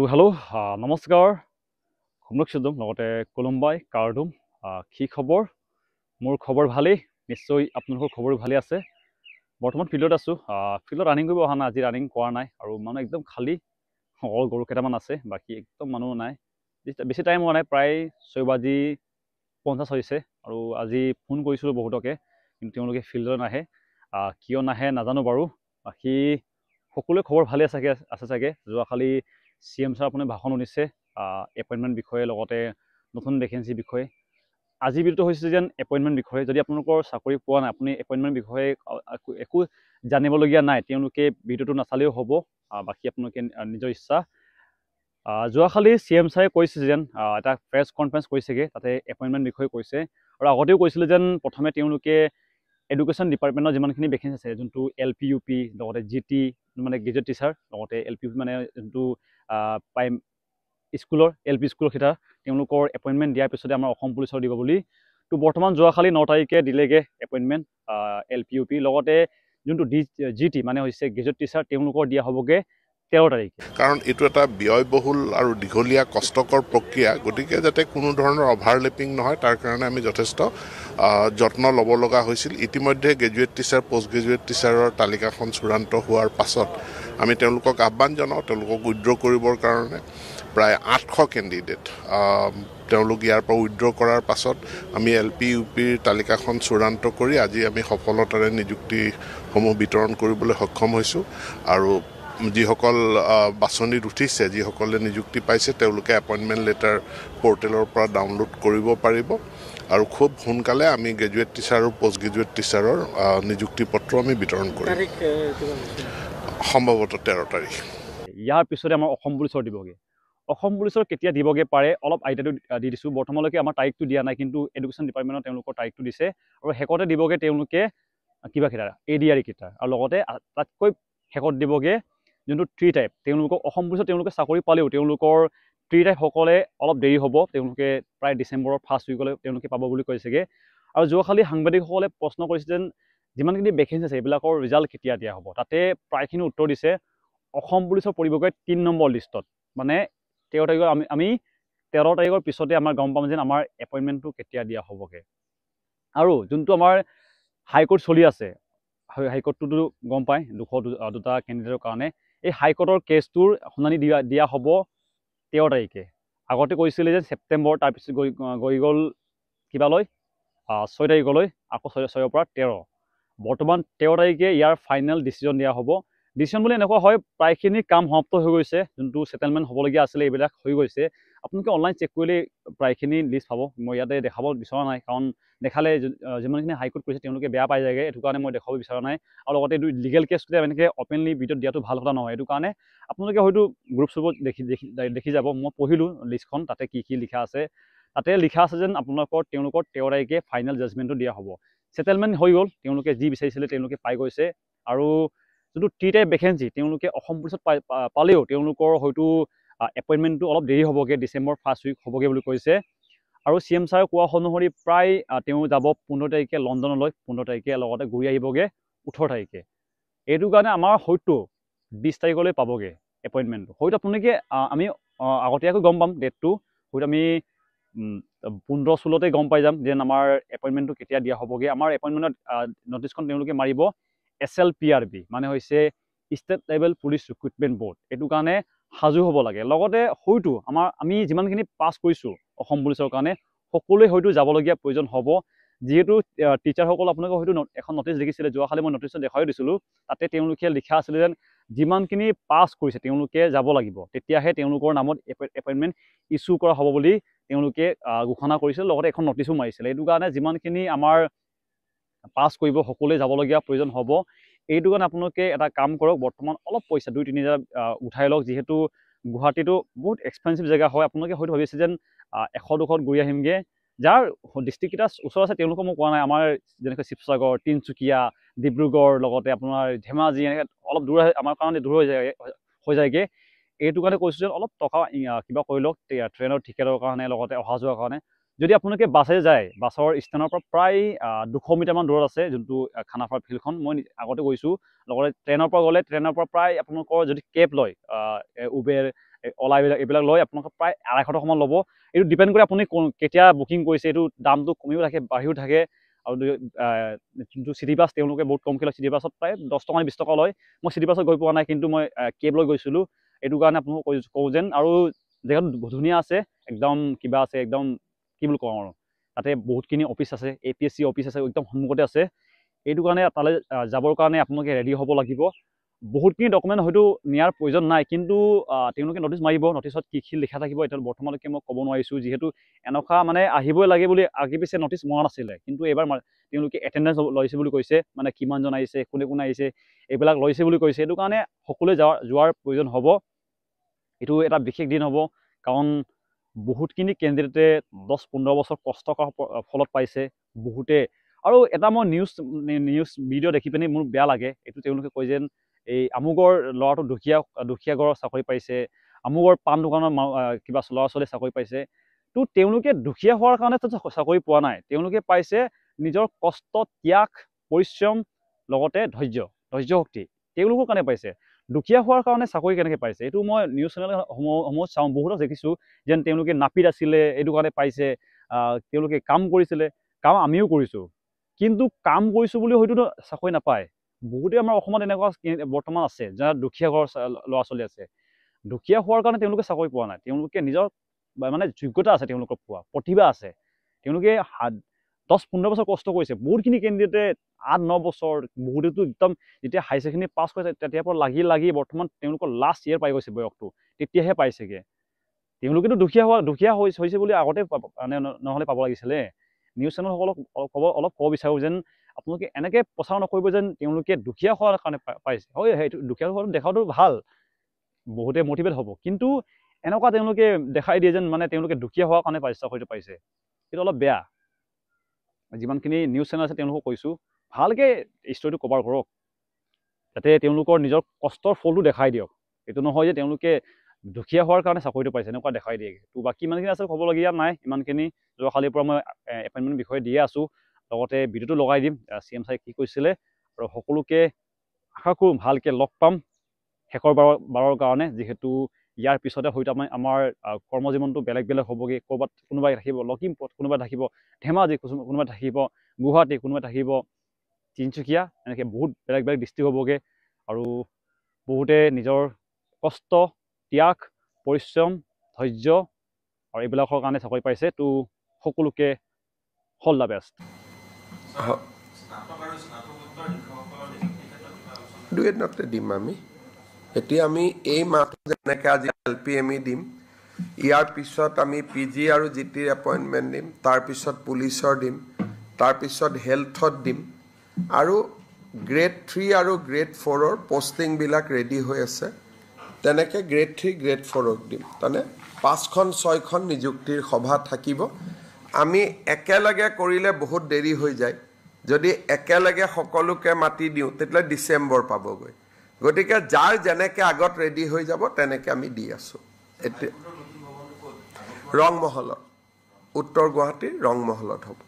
Hello' নমস্কাৰ খুমলক লগতে কোলম্বাই কাৰ্ডুম কি খবৰ মোৰ খবৰ ভালেই নিশ্চয় আপোনালোকৰ খবৰো ভালে আছে বৰ্তমান ফিল্ডত আছোঁ ফিল্ডত ৰানিং কৰিব অহা নাই আজি ৰানিং কৰা নাই আৰু মানুহ একদম খালী অকল গৰু কেইটামান আছে বাকী একদম মানুহ নাই বেছি টাইম হোৱা নাই প্ৰায় 6:50 হৈছে আৰু আজি ফোন কৰিছিলোঁ বহুতকে কিন্তু তেওঁলোকে ফিল্ডত নাহে কিয় নাহে নাজানো বাৰু বাকী সকলোৱে খবৰ ভালে আছে চাগে যোৱাকালি CM ছাৰ আপুনি ভাষণ শুনিছে এপইণ্টমেণ্ট বিষয়ে লগতে নতুন ভেকেঞ্চি বিষয়ে আজি ভিডিঅ'টো হৈছে যেন এপইণ্টমেণ্ট বিষয়ে যদি আপোনালোকৰ চাকৰি পোৱা নাই আপুনি এপইণ্টমেণ্ট বিষয়ে একো জানিবলগীয়া নাই তেওঁলোকে ভিডিঅ'টো নাচালেও হ'ব বাকী আপোনালোকে নিজৰ ইচ্ছা যোৱাকালি CM ছাৰে কৈছে যেন এটা প্ৰেছ কনফাৰেঞ্চ কৰিছেগৈ তাতে এপইণ্টমেণ্ট বিষয়ে কৈছে আৰু আগতেও কৈছিলে যেন প্ৰথমে তেওঁলোকে এডুকেশ্যন ডিপাৰ্টমেণ্টৰ যিমানখিনি ভেকেঞ্চি আছে যোনটো LP UP লগতে GT মানে গ্ৰেজুৱেট টিচাৰ লগতে LP UP মানে যোনটো স্কুলৰ LP স্কুলৰ সেয়া তেওঁলোকৰ এপইণ্টমেণ্ট দিয়াৰ পিছতে আমাৰ অসম পুলিচৰ দিব বুলি তো বৰ্তমান যোৱাকালি 9 তাৰিখে দিলেগৈ এপইণ্টমেণ্ট LP UP লগতে যোনটো GT মানে হৈছে গ্ৰেজুৱেট টিচাৰ তেওঁলোকৰ দিয়া হ'বগৈ 13 তাৰিখে কাৰণ এইটো এটা ব্যয়বহুল আৰু দীঘলীয়া কষ্টকৰ প্ৰক্ৰিয়া গতিকে যাতে কোনো ধৰণৰ অভাৰলেপিং নহয় তাৰ কাৰণে আমি যথেষ্ট যত্ন ল'ব লগা হৈছিল ইতিমধ্যে গ্ৰেজুৱেট টিচাৰ পোষ্ট গ্ৰেজুৱেট টিচাৰৰ তালিকাখন চূড়ান্ত হোৱাৰ পাছত আমি তেওঁলোকক আহ্বান জনাওঁ তেওঁলোকক উইথড্ৰ কৰিবৰ কাৰণে প্ৰায় 800 কেণ্ডিডেট তেওঁলোক ইয়াৰ পৰা উইথড্ৰ কৰাৰ পাছত আমি LP UPৰ তালিকাখন চূড়ান্ত কৰি আজি আমি সফলতাৰে নিযুক্তিসমূহ বিতৰণ কৰিবলৈ সক্ষম হৈছোঁ আৰু যিসকল বাছনিত উঠিছে যিসকলে নিযুক্তি পাইছে তেওঁলোকে এপইণ্টমেণ্ট লেটাৰ পৰ্টেলৰ পৰা ডাউনলোড কৰিব পাৰিব আৰু খুব সোনকালে আমি গ্ৰেজুৱেট টিচাৰ আৰু পোষ্ট গ্ৰেজুৱেট টিচাৰৰ নিযুক্তি পত্ৰ আমি বিতৰণ কৰিম সম্ভৱতঃ 13 তাৰিখ ইয়াৰ পিছতে আমাৰ অসম পুলিচৰ দিবগৈ অসম পুলিচৰ কেতিয়া দিবগৈ পাৰে অলপ আইডিয়াটো দি দিছোঁ বৰ্তমানলৈকে আমাৰ তাৰিখটো দিয়া নাই কিন্তু এডুকেশ্যন ডিপাৰ্টমেণ্টৰ তেওঁলোকৰ তাৰিখটো দিছে আৰু শেষতে দিবগৈ তেওঁলোকে কিবা কেইটা ADR কেইটা আৰু লগতে তাতকৈ শেষত দিবগৈ যোনটো 3 টাইপ তেওঁলোকক অসম পুলিচত তেওঁলোকে চাকৰি পালেও তেওঁলোকৰ 3 টাইপসকলে অলপ দেৰি হ'ব তেওঁলোকে প্ৰায় ডিচেম্বৰৰ ফাৰ্ষ্ট উইকলৈ তেওঁলোকে পাব বুলি কৈছেগৈ আৰু যোৱাকালি সাংবাদিকসকলে প্ৰশ্ন কৰিছে যেন যিমানখিনি ভেকেঞ্চি আছে এইবিলাকৰ ৰিজাল্ট কেতিয়া দিয়া হ'ব তাতে প্ৰায়খিনি উত্তৰ দিছে অসম পুলিচৰ পৰিবগৈ 3 নম্বৰ লিষ্টত মানে 13 তাৰিখৰ আমি 13 তাৰিখৰ পিছতে আমাৰ গম পাম যেন আমাৰ এপইণ্টমেণ্টটো কেতিয়া দিয়া হ'বগৈ আৰু যোনটো আমাৰ হাইকোৰ্ট চলি আছে হাইকোৰ্টটোতো গম পায় 202টা কেণ্ডিডেটৰ কাৰণে এই হাইকোৰ্টৰ কেছটোৰ শুনানি দিয়া হ'ব 13 তাৰিখে আগতে কৈছিলে যে ছেপ্টেম্বৰ তাৰপিছত গৈ গ'ল কিবালৈ 6 তাৰিখলৈ আকৌ 6ৰ পৰা 13 বৰ্তমান 13 তাৰিখে ইয়াৰ ফাইনেল ডিচিজন দিয়া হ'ব ডিচিজন বুলি এনেকুৱা হয় প্ৰায়খিনি কাম সমাপ্ত হৈ গৈছে যোনটো ছেটেলমেণ্ট হ'বলগীয়া আছিলে এইবিলাক হৈ গৈছে আপোনালোকে অনলাইন চেক কৰিলে প্ৰায়খিনি লিষ্ট পাব মই ইয়াতে দেখাব বিচৰা নাই কাৰণ দেখালে যিমানখিনি হাইকোৰ্ট কৰিছে তেওঁলোকে বেয়া পাই যায়গৈ এইটো কাৰণে মই দেখাব বিচৰা নাই আৰু লগতে এইটো লিগেল কেছটোতে এনেকৈ অপেনলি ভিডিঅ'ত দিয়াটো ভাল কথা নহয় এইটো কাৰণে আপোনালোকে হয়তো গ্ৰুপ চুপত দেখি যাব মই পঢ়িলোঁ লিষ্টখন তাতে কি কি লিখা আছে তাতে লিখা আছে যেন তেওঁলোকৰ 13 তাৰিখে ফাইনেল জাজমেণ্টটো দিয়া হ'ব ছেটেলমেণ্ট হৈ গ'ল তেওঁলোকে যি বিচাৰিছিলে তেওঁলোকে পাই গৈছে আৰু যোনটো 3 টাইপ ভেকেঞ্চি তেওঁলোকে অসম পুলিচত পালেও তেওঁলোকৰ হয়তো এপইণ্টমেণ্টটো অলপ দেৰি হ'বগৈ ডিচেম্বৰ ফাৰ্ষ্ট উইক হ'বগৈ বুলি কৈছে আৰু CM ছাৰে কোৱা অনুসৰি প্ৰায় তেওঁ যাব 15 তাৰিখে লণ্ডনলৈ 15 তাৰিখে লগতে ঘূৰি আহিবগৈ 18 তাৰিখে এইটো কাৰণে আমাৰ হয়তো 20 তাৰিখলৈ পাবগৈ এপইণ্টমেণ্টটো হয়তো আপোনালোকে আমি আগতীয়াকৈ গম পাম ডেটটো হয়তো আমি 15-16তে গম পাই যাম যেন আমাৰ এপইণ্টমেণ্টটো কেতিয়া দিয়া হ'বগৈ আমাৰ এপইণ্টমেণ্টত নটিচখন তেওঁলোকে মাৰিব SLPRB মানে হৈছে state level police recruitment board এইটো কাৰণে সাজু হ'ব লাগে লগতে হয়তো আমি যিমানখিনি পাছ কৰিছোঁ অসম পুলিচৰ কাৰণে সকলোৱে হয়তো যাবলগীয়া প্ৰয়োজন হ'ব যিহেতু টিচাৰসকল আপোনালোকে হয়তো এখন নটিচ দেখিছিলে যোৱাকালি মই নটিচটো দেখাই দিছিলোঁ তাতে তেওঁলোকে লিখা আছিলে যেন যিমানখিনি পাছ কৰিছে তেওঁলোকে যাব লাগিব তেতিয়াহে তেওঁলোকৰ নামত এপইণ্টমেণ্ট ইছ্যু কৰা হ'ব বুলি তেওঁলোকে ঘোষণা কৰিছিল লগতে এখন নটিচো মাৰিছিলে এইটো কাৰণে যিমানখিনি আমাৰ পাছ কৰিব সকলোৱে যাবলগীয়া প্ৰয়োজন হ'ব এইটো কাৰণে আপোনালোকে এটা কাম কৰক বৰ্তমান অলপ পইচা 2-3 হাজাৰ উঠাই লওক যিহেতু গুৱাহাটীটো বহুত এক্সপেঞ্চিভ জেগা হয় আপোনালোকে হয়তো ভাবিছে যেন 100-200 ঘূৰি আহিমগৈ যাৰ ডিষ্ট্ৰিক্টকেইটা ওচৰ আছে তেওঁলোকক মই কোৱা নাই আমাৰ যেনেকৈ শিৱসাগৰ তিনিচুকীয়া ডিব্ৰুগড় লগতে আপোনাৰ ধেমাজি এনেকৈ অলপ দূৰ আমাৰ কাৰণে দূৰ হৈ যায়গৈ এইটো কাৰণে কৈছোঁ যে অলপ টকা কিবা কৰি লওক ট্ৰেইনৰ টিকেটৰ কাৰণে লগতে অহা যোৱাৰ কাৰণে যদি আপোনালোকে বাছে যায়, বাছৰ ষ্টেণ্ডৰ পৰা প্ৰায় 200 মিটাৰমান দূৰত আছে যোনটো খানাপাৰা ফিল্ডখন। মই আগতে গৈছোঁ। লগতে ট্ৰেইনৰ পৰা গ'লে ট্ৰেইনৰ পৰা প্ৰায় আপোনালোকৰ যদি কেব লয়, উবেৰ, অলা এইবিলাক লয়, আপোনালোকৰ প্ৰায় 250 টকামান ল'ব। এইটো ডিপেণ্ড কৰে আপুনি কেতিয়া বুকিং কৰিছে, এইটো দামটো কমিও থাকে বাঢ়িও থাকে। আৰু যোনটো চিটি বাছ তেওঁলোকে বহুত কমকৈ লয়। চিটি বাছত প্ৰায় 10 টকা 20 টকা লয়। মই চিটি বাছত গৈ পোৱা নাই, কিন্তু মই কেব লৈ গৈছিলোঁ। এইটো কাৰণে আপোনালোকক কওঁ যেন। আৰু জেগাটো ধুনীয়া আছে, একদম কিবা আছে, একদম কি বুলি কওঁ আৰু তাতে বহুতখিনি অফিচ আছে, APSC অফিচ আছে, একদম সন্মুখতে আছে। এইটো কাৰণে তালৈ যাবৰ কাৰণে আপোনালোকে ৰেডি হ'ব লাগিব। বহুতখিনি ডকুমেণ্ট হয়তো নিয়াৰ প্ৰয়োজন নাই, কিন্তু তেওঁলোকে নটিচ মাৰিব। নটিচত কি লিখা থাকিব এতিয়া বৰ্তমানলৈকে মই ক'ব নোৱাৰিছোঁ, যিহেতু এনেকুৱা মানে আহিবই লাগে বুলি আগে পিছে নটিচ মৰা নাছিলে। কিন্তু এইবাৰ তেওঁলোকে এটেণ্ডেঞ্চ লৈছে বুলি কৈছে, মানে কিমানজন আহিছে, কোনে কোনে আহিছে, এইবিলাক লৈছে বুলি কৈছে। এইটো কাৰণে সকলোৱে যোৱাৰ প্ৰয়োজন হ'ব। এইটো এটা বিশেষ দিন হ'ব, কাৰণ বহুতখিনি কেণ্ডিডেটে 10-15 বছৰ কষ্ট কৰাৰ ফলত পাইছে বহুতে। আৰু এটা মই নিউজ ভিডিঅ' দেখি পিনি মোৰ বেয়া লাগে। এইটো তেওঁলোকে কয় যেন এই আমুকৰ ল'ৰাটো দুখীয়া ঘৰৰ চাকৰি পাইছে, আমুকৰ পাণ দোকানৰ কিবা ল'ৰা ছোৱালীয়ে চাকৰি পাইছে। তো তেওঁলোকে দুখীয়া হোৱাৰ কাৰণে চাকৰি পোৱা নাই, তেওঁলোকে পাইছে নিজৰ কষ্ট, ত্যাগ, পৰিশ্ৰম, লগতে ধৈৰ্য শক্তি, তেওঁলোকৰ কাৰণে পাইছে। দুখীয়া হোৱাৰ কাৰণে চাকৰি কেনেকৈ পাইছে, এইটো মই নিউজ চেনেলসমূহত চাওঁ, বহুতক দেখিছোঁ যেন তেওঁলোকে নাপিত আছিলে, এইটো কাৰণে পাইছে। তেওঁলোকে কাম কৰিছিলে, কাম আমিও কৰিছোঁ, কিন্তু কাম কৰিছোঁ বুলি হয়তো চাকৰি নাপায়। বহুতে আমাৰ অসমত এনেকুৱা বৰ্তমান আছে যাৰ দুখীয়া ঘৰৰ ল'ৰা ছোৱালী আছে। দুখীয়া হোৱাৰ কাৰণে তেওঁলোকে চাকৰি পোৱা নাই, তেওঁলোকে নিজৰ মানে যোগ্যতা আছে, তেওঁলোকৰ পোৱা প্ৰতিভা আছে। তেওঁলোকে 10-15 বছৰ কষ্ট কৰিছে। বহুতখিনি কেণ্ডিডেটে 8-9 বছৰ, বহুতেতো একদম যেতিয়া হাই ছেকেণ্ডেৰী পাছ কৰিছে তেতিয়াৰ পৰা লাগি বৰ্তমান তেওঁলোকৰ লাষ্ট ইয়েৰ পাই গৈছে বয়সটো, তেতিয়াহে পাইছেগৈ। তেওঁলোকেতো দুখীয়া হৈছে বুলি আগতে নহ'লে পাব লাগিছিলে। নিউজ চেনেলসকলক অলপ ক'ব বিচাৰোঁ যেন আপোনালোকে এনেকৈ প্ৰচাৰ নকৰিব যেন তেওঁলোকে দুখীয়া হোৱাৰ কাৰণে পাইছে। হয়, সেইটো দুখীয়া হোৱাটো দেখাটো ভাল, বহুতে মটিভেট হ'ব, কিন্তু এনেকুৱা তেওঁলোকে দেখাই দিয়ে যেন মানে তেওঁলোকে দুখীয়া হোৱাৰ কাৰণে চাকৰিটো পাইছে। সেইটো অলপ বেয়া। যিমানখিনি নিউজ চেনেল আছে তেওঁলোকক কৈছোঁ, ভালকৈ ষ্টৰিটো কভাৰ কৰক, যাতে তেওঁলোকৰ নিজৰ কষ্টৰ ফলটো দেখাই দিয়ক। এইটো নহয় যে তেওঁলোকে দুখীয়া হোৱাৰ কাৰণে চাকৰিটো পাইছে, এনেকুৱা দেখাই দিয়ে। তো বাকী ইমানখিনি আছে, ক'বলগীয়া নাই ইমানখিনি। যোৱাকালিৰ পৰা মই এপইণ্টমেণ্ট বিষয়ে দিয়ে আছোঁ, লগতে ভিডিঅ'টো লগাই দিম CM ছাৰে কি কৈছিলে। আৰু সকলোকে আশা কৰোঁ ভালকৈ লগ পাম শেষৰ বাৰৰ কাৰণে, যিহেতু ইয়াৰ পিছতে হয়তো আমাৰ কৰ্মজীৱনটো বেলেগ হ'বগৈ। ক'ৰবাত কোনোবাই থাকিব লখিমপুৰত, কোনোবাই থাকিব ধেমাজি, কোনোবাই থাকিব গুৱাহাটী, কোনোবাই থাকিব তিনিচুকীয়া, এনেকৈ বহুত বেলেগ ডিষ্ট্ৰিক্ট হ'বগৈ। আৰু বহুতে নিজৰ কষ্ট, ত্যাগ, পৰিশ্ৰম, ধৈৰ্য আৰু এইবিলাকৰ কাৰণে চাকৰি পাইছে। তো সকলোকে অল দ্য বেষ্ট। দুয়েটতে দিম আমি। এতিয়া আমি এই মাহটো যেনেকৈ আজি LPME দিম, ইয়াৰ পিছত আমি PG আৰু GTৰ এপইণ্টমেণ্ট দিম, তাৰপিছত পুলিচৰ দিম, তাৰপিছত হেল্থত দিম, আৰু গ্ৰেড 3 আৰু গ্ৰেড 4ৰ পষ্টিংবিলাক ৰেডি হৈ আছে। তেনেকৈ গ্ৰেড 3, গ্ৰেড 4ক দিম। তাৰমানে 5-6খন নিযুক্তিৰ সভা থাকিব। আমি একেলগে কৰিলে বহুত দেৰি হৈ যায়। যদি একেলগে সকলোকে মাতি দিওঁ তেতিয়াহ'লে ডিচেম্বৰ পাবগৈ। গতিকে যাৰ যেনেকৈ আগত ৰেডি হৈ যাব তেনেকৈ আমি দি আছোঁ। এতিয়া ৰংমহলত, উত্তৰ গুৱাহাটীৰ ৰংমহলত হ'ব।